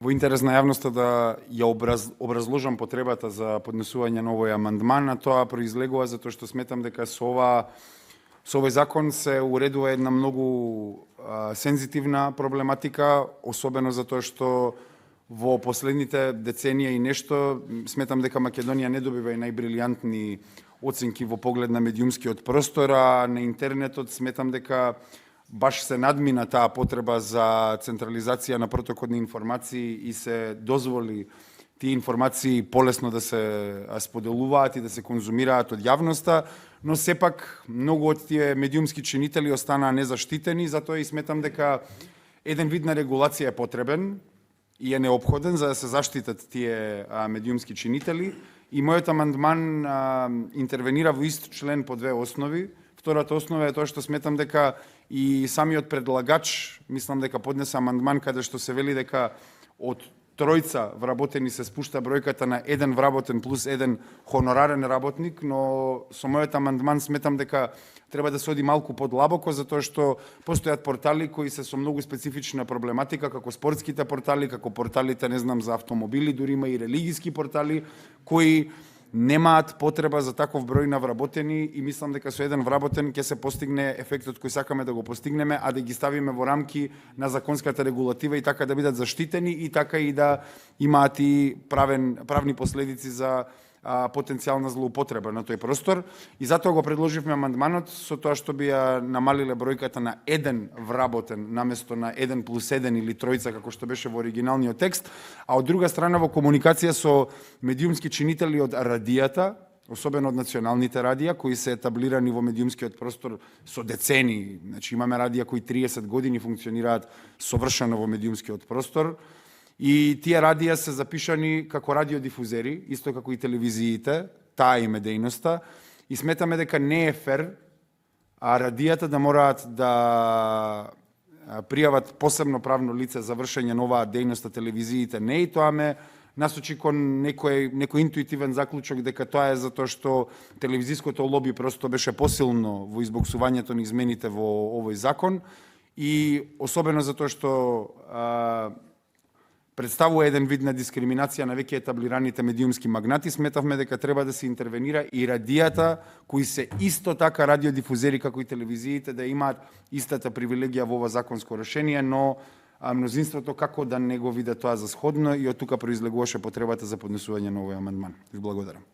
Во интерес на јавноста да ја образложам потребата за поднесување на овој амандман, а тоа произлегува затоа што сметам дека со овој закон се уредува една многу сензитивна проблематика, особено затоа што во последните деценија и нешто сметам дека Македонија не добива и најбрилијантни оценки во поглед на медиумскиот простор, а на интернетот сметам дека баш се надмина таа потреба за централизација на протокот на информации и се дозволи тие информации полесно да се споделуваат и да се конзумираат од јавноста, но сепак многу од тие медиумски чинители останаа незаштитени, затоа и сметам дека еден вид на регулација е потребен и е неопходен за да се заштитат тие медиумски чинители. И мојот амандман интервенира во ист член по две основи. Втората основа е тоа што сметам дека и самиот предлагач, мислам дека поднесе амандман каде што се вели дека од тројца вработени се спушта бројката на еден вработен плюс еден хонорарен работник, но со мојот амандман сметам дека треба да се оди малку подлабоко, затоа што постојат портали кои се со многу специфична проблематика, како спортските портали, како порталите, не знам, за автомобили, дури има и религиски портали, кои немаат потреба за таков број на вработени и мислам дека со еден вработен ќе се постигне ефектот кој сакаме да го постигнеме, а да ги ставиме во рамки на законската регулатива и така да бидат заштитени и така и да имаат и правни последици за потенцијална злоупотреба на тој простор. И затоа го предложивме амандманот со тоа што би ја намалиле бројката на еден вработен наместо на еден плюс еден или тројца како што беше во оригиналниот текст, а од друга страна во комуникација со медиумски чинители од радијата, особено од националните радија кои се етаблирани во медиумскиот простор со децени. Значи имаме радија кои 30 години функционираат совршено во медиумскиот простор. И тие радија се запишани како радиодифузери, исто како и телевизиите, таа им е дејноста, и сметаме дека не е фер радијата да мораат да пријават посебно правно лице за вршење на оваа дејност, телевизиите не, и тоа ме насочи кон некој интуитивен заклучок дека тоа е затоа што телевизиското лоби просто беше посилно во избоксувањето на измените во овој закон, и особено затоа што представува еден вид на дискриминација на веќе етаблираните медиумски магнати, сметавме дека треба да се интервенира и радијата, кои се исто така радиодифузери како и телевизиите, да имаат истата привилегија во ова законско решение, но мнозинството како да не го види тоа за сходно, и од тука произлегуваше потребата за поднесување на овој амандман. Ви благодарам.